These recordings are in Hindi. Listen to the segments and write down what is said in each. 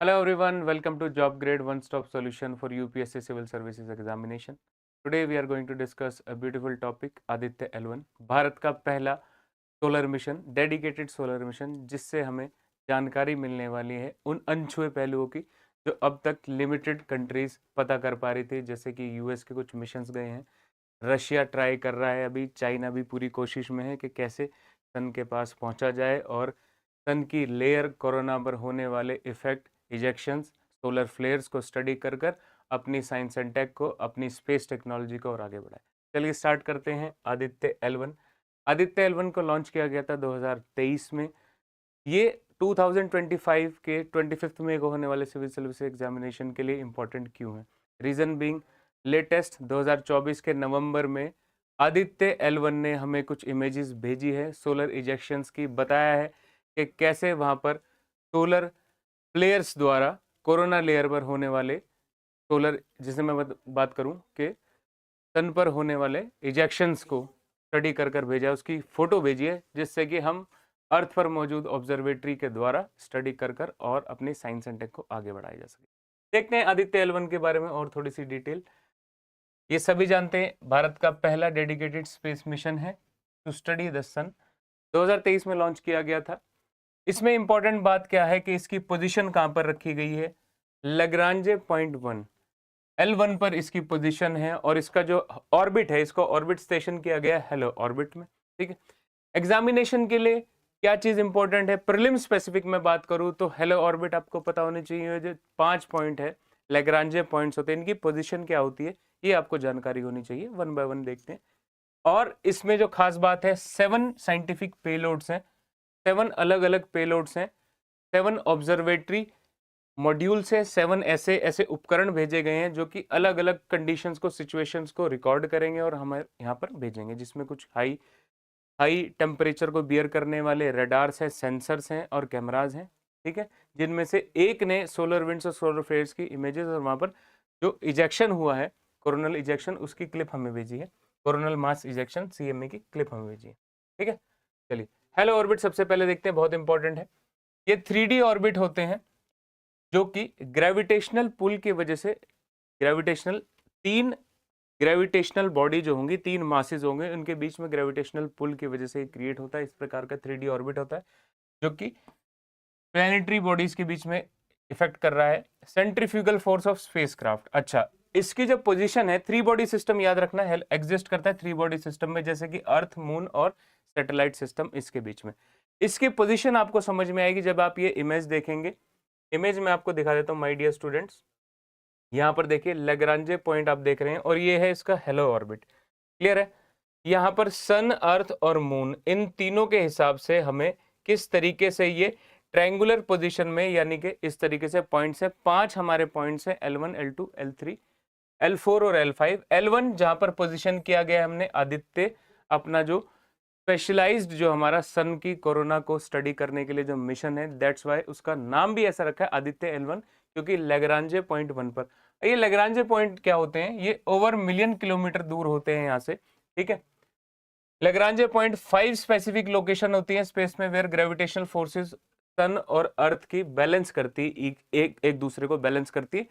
Hello everyone, welcome to Job Grade One Stop Solution for UPSC Civil Services Examination. Today we are going to discuss a beautiful topic Aditya L1 Bharat का पहला solar mission, dedicated solar mission, जिससे हमें जानकारी मिलने वाली है उन अनछुए पहलुओं की जो अब तक लिमिटेड कंट्रीज पता कर पा रही थी। जैसे कि यूएस के कुछ मिशंस गए हैं, रशिया ट्राई कर रहा है, अभी चाइना भी पूरी कोशिश में है कि कैसे सन के पास पहुंचा जाए और सन की लेयर कोरोना पर होने वाले इफेक्ट, इजेक्शंस, सोलर फ्लेयर्स को स्टडी कर कर अपनी साइंस एंड टेक को, अपनी स्पेस टेक्नोलॉजी को और आगे बढ़ाए। चलिए स्टार्ट करते हैं। आदित्य L1, आदित्य L1 को लॉन्च किया गया था 2023 में। ये 2025 के 25 मई को होने वाले सिविल सर्विस एग्जामिनेशन के लिए इंपॉर्टेंट क्यों है? रीजन बीइंग, लेटेस्ट 2024 के नवंबर में आदित्य L1 ने हमें कुछ इमेजेस भेजी है सोलर इजेक्शंस की। बताया है कि कैसे वहां पर सोलर प्लेयर्स द्वारा कोरोना लेयर पर होने वाले सोलर, जिसे मैं बात करूं कि सन पर होने वाले इजेक्शंस को स्टडी कर भेजा है, उसकी फोटो भेजी है, जिससे कि हम अर्थ पर मौजूद ऑब्जर्वेटरी के द्वारा स्टडी कर और अपनी साइंस एंड टेक को आगे बढ़ाया जा सके। देखते हैं आदित्य L1 के बारे में और थोड़ी सी डिटेल। ये सभी जानते हैं भारत का पहला डेडिकेटेड स्पेस मिशन है टू स्टडी द सन। 2023 में लॉन्च किया गया था। इसमें इंपॉर्टेंट बात क्या है कि इसकी पोजीशन कहां पर रखी गई है? लैग्रांजे पॉइंट 1 L1 पर इसकी पोजीशन है और इसका जो ऑर्बिट है, इसको ऑर्बिट स्टेशन किया गया है हेलो ऑर्बिट में। ठीक है, एग्जामिनेशन के लिए क्या चीज इंपॉर्टेंट है? प्रीलिम स्पेसिफिक में बात करूं तो हेलो ऑर्बिट आपको पता होनी चाहिए। जो 5 पॉइंट है, लैग्रांजे पॉइंट्स होते हैं, इनकी पोजीशन क्या होती है ये आपको जानकारी होनी चाहिए। वन बाय वन देखते हैं। और इसमें जो खास बात है, 7 साइंटिफिक पेलोड्स हैं, 7 अलग अलग पेलोड्स हैं, 7 ऑब्जर्वेटरी मॉड्यूल से 7 ऐसे ऐसे उपकरण भेजे गए हैं जो कि अलग अलग कंडीशंस को, सिचुएशंस को रिकॉर्ड करेंगे और हमें यहाँ पर भेजेंगे, जिसमें कुछ हाई टेम्परेचर को बियर करने वाले रडार्स हैं, सेंसर्स हैं और कैमराज हैं। ठीक है, जिनमें से एक ने सोलर विंड्स और सोलर फ्लेयर्स की इमेजेस और वहाँ पर जो इजेक्शन हुआ है, कोरोनल इजेक्शन, उसकी क्लिप हमें भेजी है। कोरोनल मास इजेक्शन CMA की क्लिप हमें भेजी है। ठीक है, चलिए हेलो ऑर्बिट सबसे पहले देखते हैं, बहुत इंपॉर्टेंट है। ये 3D ऑर्बिट होते हैं जो कि ग्रेविटेशनल पुल की वजह से, तीन ग्रेविटेशनल बॉडी जो होंगी, 3 मासेस होंगे, उनके बीच में ग्रेविटेशनल पुल की वजह से क्रिएट होता है। इस प्रकार का 3D ऑर्बिट होता है जो कि प्लैनेटरी बॉडीज के बीच में इफेक्ट कर रहा है। Centrifugal force of spacecraft. अच्छा, इसकी जो पोजीशन है, 3 बॉडी सिस्टम याद रखना है, एग्जिस्ट करता है 3 बॉडी सिस्टम में, जैसे कि अर्थ, मून और सैटेलाइट सिस्टम, इसके बीच में। इसकी पोजीशन आपको समझ में आएगी जब आप ये इमेज देखेंगे। इमेज में आपको दिखा देता हूं माय डियर स्टूडेंट्स। यहाँ पर देखिए लैग्रांजे पॉइंट आप देख रहे हैं और ये है इसका हेलो ऑर्बिट। क्लियर है? यहाँ पर सन, अर्थ और मून, इन तीनों के हिसाब से हमें किस तरीके से ये ट्रायंगुलर पोजीशन में, यानी कि इस तरीके से पॉइंट्स है, 5 हमारे पॉइंट्स है, L1, L2, L3, L4 और L5। L1 जहां पर पोजीशन किया गया है हमने आदित्य, अपना जो स्पेशलाइज्ड, जो हमारा सन की कोरोना को स्टडी करने के लिए जो मिशन है, दैट्स वाई उसका नाम भी ऐसा रखा है आदित्य L1, क्योंकि लैग्रांजे पॉइंट 1 पर। ये लैग्रांजे पॉइंट क्या होते हैं? ये ओवर मिलियन किलोमीटर दूर होते हैं यहाँ से। ठीक है, लैग्रांजे पॉइंट 5 स्पेसिफिक लोकेशन होती है स्पेस में वेयर ग्रेविटेशनल फोर्सेस सन और अर्थ की बैलेंस करती, एक दूसरे को बैलेंस करती,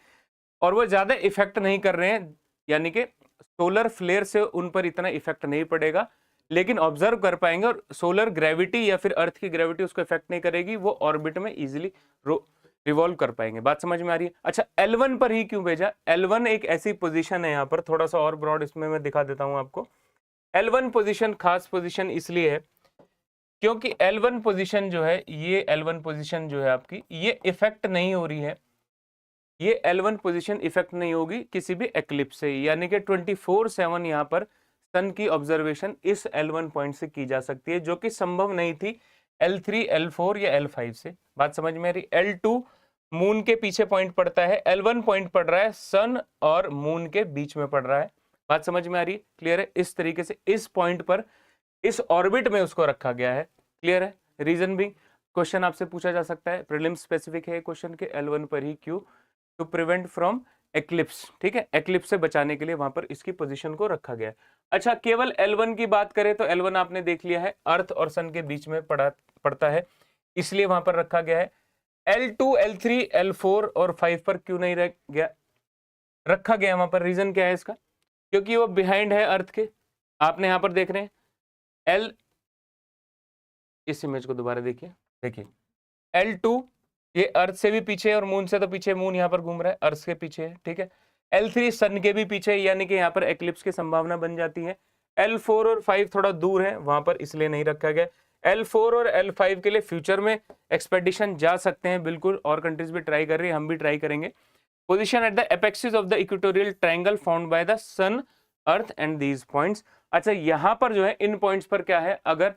और वो ज्यादा इफेक्ट नहीं कर रहे हैं, यानी कि सोलर फ्लेयर से उन पर इतना इफेक्ट नहीं पड़ेगा, लेकिन ऑब्जर्व कर पाएंगे और सोलर ग्रेविटी या फिर अर्थ की ग्रेविटी उसको इफेक्ट नहीं करेगी, वो ऑर्बिट में इजीली रिवॉल्व कर पाएंगे। बात समझ में आ रही है? अच्छा, L1 पर ही क्यों भेजा? L1 एक ऐसी पोजीशन है, यहाँ पर थोड़ा सा और ब्रॉड इसमें मैं दिखा देता हूं आपको। L1 पोजीशन खास पोजीशन इसलिए है क्योंकि L1 पोजीशन जो है, ये L1 पोजीशन जो है आपकी, ये इफेक्ट नहीं हो रही है। ये L1 पोजीशन इफेक्ट नहीं होगी किसी भी एक्लिप्स से, यानी कि 24/7 यहाँ पर सन की ऑब्जर्वेशन इस L1 पॉइंट से की जा सकती है, जो कि संभव नहीं थी L3, L4 या L5 से। बात समझ में आ रही? L2 मून के पीछे पॉइंट पड़ता है, L1 पॉइंट पड़ रहा है सन और मून के बीच में पड़ रहा है। बात समझ में आ रही? क्लियर है? इस तरीके से इस पॉइंट पर, इस ऑर्बिट में उसको रखा गया है। क्लियर है? रीजन भी क्वेश्चन आपसे पूछा जा सकता है, प्रीलिम स्पेसिफिक है क्वेश्चन के, L1 पर ही क्यों? To prevent from eclipse. ठीक है, एक्लिप्स से बचाने के लिए वहां पर इसकी पोजीशन को रखा गया है। अच्छा, केवल L1 की बात करें तो L1 आपने देख लिया है, अर्थ और सन के बीच में पड़ता है, इसलिए वहां पर रखा गया है। L2, L3, L4 और 5 पर क्यों नहीं रखा गया वहां पर? रीजन क्या है इसका? क्योंकि वो बिहाइंड है अर्थ के। आपने यहां पर देख रहे हैं L, इस इमेज को दोबारा देखिए L2 ये अर्थ से भी पीछे है और मून से तो पीछे, मून यहाँ पर घूम रहा है, अर्थ के पीछे है, ठीक है। L3 सन के भी पीछे है, यानी कि यहाँ पर एक्लिप्स की संभावना बन जाती है। L4 और 5 थोड़ा दूर है वहां पर, इसलिए नहीं रखा गया। L4 और L5 के लिए फ्यूचर में एक्सपेडिशन जा सकते हैं बिल्कुल, और कंट्रीज भी ट्राई कर रही है, हम भी ट्राई करेंगे। Position at the apexes of the equatorial triangle found by the sun, earth and these points. अच्छा, यहाँ पर जो है इन पॉइंट्स पर क्या है, अगर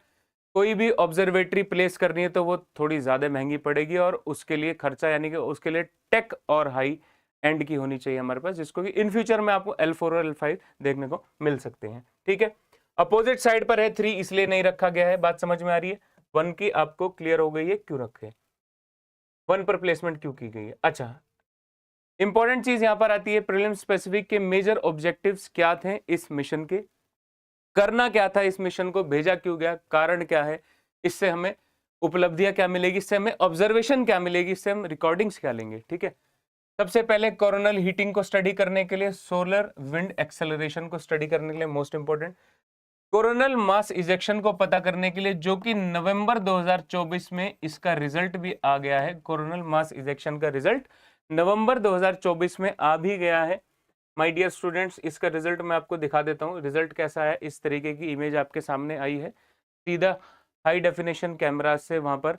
कोई भी ऑब्जर्वेटरी प्लेस करनी है तो वो थोड़ी ज्यादा महंगी पड़ेगी, और उसके लिए खर्चा, यानी कि उसके लिए टेक और हाई एंड की होनी चाहिए हमारे पास, जिसको कि इन फ्यूचर में आपको L4 और L5 देखने को मिल सकते हैं, ठीक है। अपोजिट साइड पर है 3, इसलिए नहीं रखा गया है। बात समझ में आ रही है? 1 की आपको क्लियर हो गई है क्यों रखे, 1 पर प्लेसमेंट क्यों की गई है। अच्छा, इंपॉर्टेंट चीज यहां पर आती है, प्रीलिम स्पेसिफिक के मेजर ऑब्जेक्टिव्स क्या थे इस मिशन के, करना क्या था इस मिशन को, भेजा क्यों गया, कारण क्या है, इससे हमें उपलब्धियां क्या मिलेगी, इससे हमें ऑब्जर्वेशन क्या मिलेगी, इससे हम रिकॉर्डिंग्स क्या लेंगे, ठीक है। सबसे पहले कोरोनल हीटिंग को स्टडी करने के लिए, सोलर विंड एक्सेलरेशन को स्टडी करने के लिए, most important coronal mass ejection को पता करने के लिए, जो कि नवंबर 2024 में इसका रिजल्ट भी आ गया है। कोरोनल मास इजेक्शन का रिजल्ट नवंबर 2024 में आ भी गया है माय डियर स्टूडेंट्स। इसका रिजल्ट मैं आपको दिखा देता हूँ। रिजल्ट कैसा है, इस तरीके की इमेज आपके सामने आई है, सीधा हाई डेफिनेशन कैमरा से वहां पर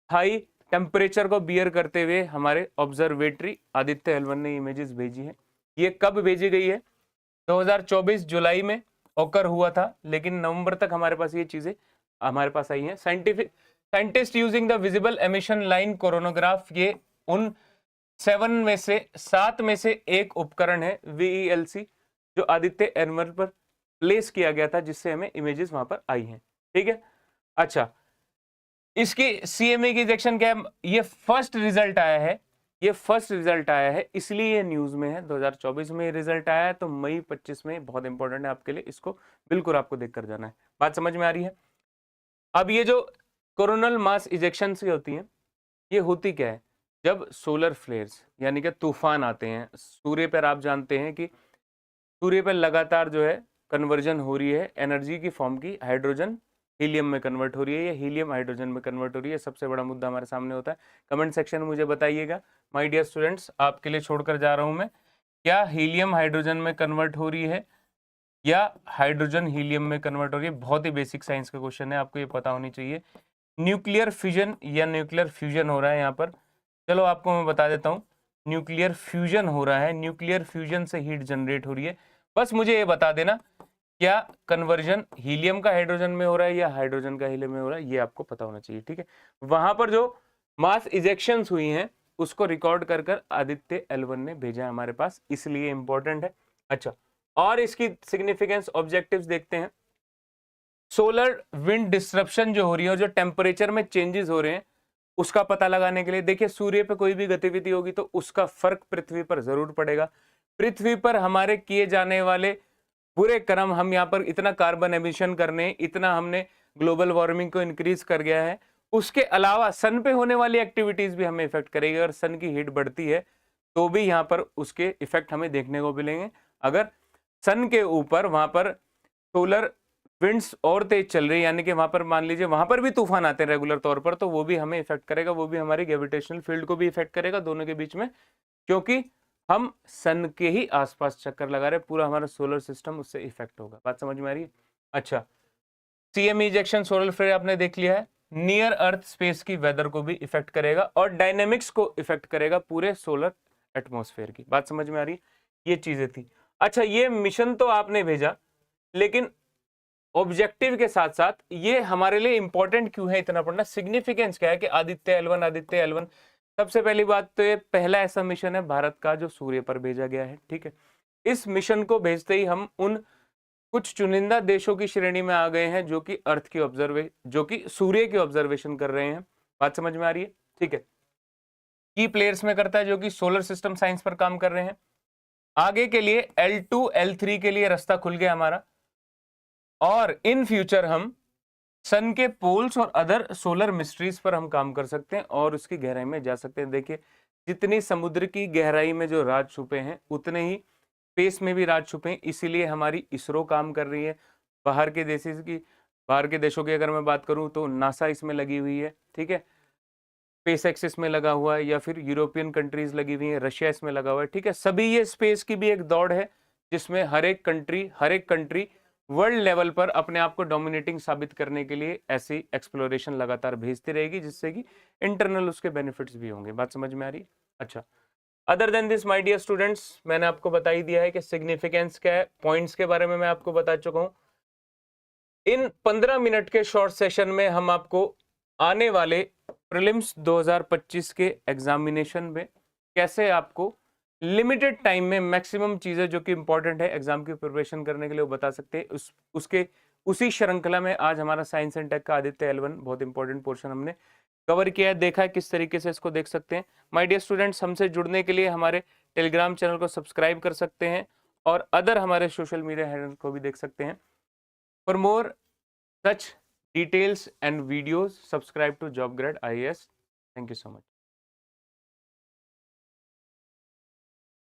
हाई टेम्परेचर को बियर करते हुए हमारे ऑब्जर्वेटरी आदित्य L1 ने इमेजेस भेजी है। ये कब भेजी गई है? 2024 जुलाई में ओकर हुआ था, लेकिन नवंबर तक हमारे पास ये चीजें हमारे पास आई हैं। Scientist using the visible emission line coronagraph, ये उन 7 में से एक उपकरण है VELC, जो आदित्य L1 पर प्लेस किया गया था, जिससे हमें इमेजेस वहां पर आई हैं, ठीक है। अच्छा, इसकी CMA की इजेक्शन क्या है, ये फर्स्ट रिजल्ट आया है, ये फर्स्ट रिजल्ट आया है, इसलिए ये न्यूज में है। 2024 में रिजल्ट आया है, तो मई 25 में बहुत इंपॉर्टेंट है आपके लिए, इसको बिल्कुल आपको देख कर जाना है। बात समझ में आ रही है? अब ये जो कोरोनल मास इजेक्शन से होती है, ये होती क्या है, जब सोलर फ्लेयर्स यानी कि तूफान आते हैं सूर्य पर, आप जानते हैं कि सूर्य पर लगातार जो है कन्वर्जन हो रही है एनर्जी की फॉर्म की, हाइड्रोजन हीलियम में कन्वर्ट हो रही है, या हीलियम हाइड्रोजन में कन्वर्ट हो रही है। सबसे बड़ा मुद्दा हमारे सामने होता है। कमेंट सेक्शन में मुझे बताइएगा माय डियर स्टूडेंट्स, आपके लिए छोड़कर जा रहा हूं मैं, क्या हीलियम हाइड्रोजन में कन्वर्ट हो रही है या हाइड्रोजन हीलियम में कन्वर्ट हो रही है? बहुत ही बेसिक साइंस का क्वेश्चन है, आपको ये पता होनी चाहिए। न्यूक्लियर फ्यूजन या न्यूक्लियर फ्यूजन हो रहा है यहाँ पर, चलो आपको मैं बता देता हूँ, न्यूक्लियर फ्यूजन हो रहा है, न्यूक्लियर फ्यूजन से हीट जनरेट हो रही है। बस मुझे ये बता देना, क्या कन्वर्जन हीलियम का हाइड्रोजन में हो रहा है या हाइड्रोजन का हीलियम में हो रहा है, ये आपको पता होना चाहिए, ठीक है। वहां पर जो मास इजेक्शंस हुई हैं उसको रिकॉर्ड कर कर आदित्य L1 ने भेजा है हमारे पास, इसलिए इंपॉर्टेंट है। अच्छा, और इसकी सिग्निफिकेंस ऑब्जेक्टिव्स देखते हैं। सोलर विंड डिस्ट्रप्शन जो हो रही है और जो टेम्परेचर में चेंजेस हो रहे हैं उसका पता लगाने के लिए, देखिए सूर्य पे कोई भी गतिविधि होगी तो उसका फर्क पृथ्वी पर जरूर पड़ेगा। पृथ्वी पर हमारे किए जाने वाले बुरे कर्म, हम यहाँ पर इतना कार्बन एमिशन करने, इतना हमने ग्लोबल वार्मिंग को इंक्रीज कर गया है, उसके अलावा सन पे होने वाली एक्टिविटीज भी हमें इफेक्ट करेगी। अगर सन की हीट बढ़ती है तो भी यहाँ पर उसके इफेक्ट हमें देखने को मिलेंगे। अगर सन के ऊपर वहां पर सोलर विंड्स और तेज चल रही है, यानी कि वहां पर मान लीजिए वहां पर भी तूफान आते हैं रेगुलर तौर पर, तो वो भी हमें इफेक्ट करेगा, वो भी हमारी ग्रेविटेशनल फील्ड को भी इफेक्ट करेगा, दोनों के बीच में, क्योंकि हम सन के ही आसपास चक्कर लगा रहे हैं, पूरा हमारा सोलर सिस्टम उससे इफेक्ट होगा। बात समझ में आ रही है? अच्छा, CME इजेक्शन सोलर फ्लेयर आपने देख लिया है, नियर अर्थ स्पेस की वेदर को भी इफेक्ट करेगा और डायनेमिक्स को इफेक्ट करेगा पूरे सोलर एटमॉस्फेयर की। बात समझ में आ रही है? ये चीजें थी। अच्छा, ये मिशन तो आपने भेजा, लेकिन ऑब्जेक्टिव के साथ साथ ये हमारे लिए इंपॉर्टेंट क्यों है इतना पढ़ना, सिग्निफिकेंस क्या है कि आदित्य L1 सबसे पहली बात तो ये पहला ऐसा मिशन है भारत का जो सूर्य पर भेजा गया है, ठीक है। इस मिशन को भेजते ही हम उन कुछ चुनिंदा देशों की श्रेणी में आ गए हैं जो कि सूर्य की ऑब्जर्वेशन कर रहे हैं। बात समझ में आ रही है? ठीक है, की प्लेयर्स में करता है जो कि सोलर सिस्टम साइंस पर काम कर रहे हैं। आगे के लिए L2 L3 के लिए रास्ता खुल गया हमारा, और इन फ्यूचर हम सन के पोल्स और अदर सोलर मिस्ट्रीज पर हम काम कर सकते हैं और उसकी गहराई में जा सकते हैं। देखिए, जितनी समुद्र की गहराई में जो राज छुपे हैं, उतने ही स्पेस में भी राज छुपे हैं। इसीलिए हमारी इसरो काम कर रही है। बाहर के देशों की अगर मैं बात करूं तो नासा इसमें लगी हुई है, ठीक है, स्पेस एक्स इसमें लगा हुआ है, या फिर यूरोपियन कंट्रीज लगी हुई है, रशिया इसमें लगा हुआ है, ठीक है। सभी ये स्पेस की भी एक दौड़ है जिसमें हर एक कंट्री वर्ल्ड लेवल पर अपने आप को डोमिनेटिंग साबित करने के लिए ऐसी एक्सप्लोरेशन लगातार भेजती रहेगी, जिससे कि इंटरनल उसके बेनिफिट्स भी होंगे। बात समझ में आ रही है? अच्छा, other than this my dear students, मैंने आपको बता ही दिया है कि सिग्निफिकेंस क्या है, पॉइंट्स के बारे में मैं आपको बता चुका हूं। इन 15 मिनट के शॉर्ट सेशन में हम आपको आने वाले प्रीलिम्स 2025 के एग्जामिनेशन में कैसे आपको लिमिटेड टाइम में मैक्सिमम चीजें जो कि इंपॉर्टेंट है एग्जाम की प्रिपरेशन करने के लिए वो बता सकते हैं। उसके उसी श्रृंखला में आज हमारा साइंस एंड टेक का आदित्य L1 बहुत इंपॉर्टेंट पोर्शन हमने कवर किया है, देखा है किस तरीके से इसको देख सकते हैं। माय डियर स्टूडेंट्स, हमसे जुड़ने के लिए हमारे टेलीग्राम चैनल को सब्सक्राइब कर सकते हैं और अदर हमारे सोशल मीडिया हैंडल को भी देख सकते हैं। For more such details and videos, subscribe to JobGrad IAS. Thank you so much.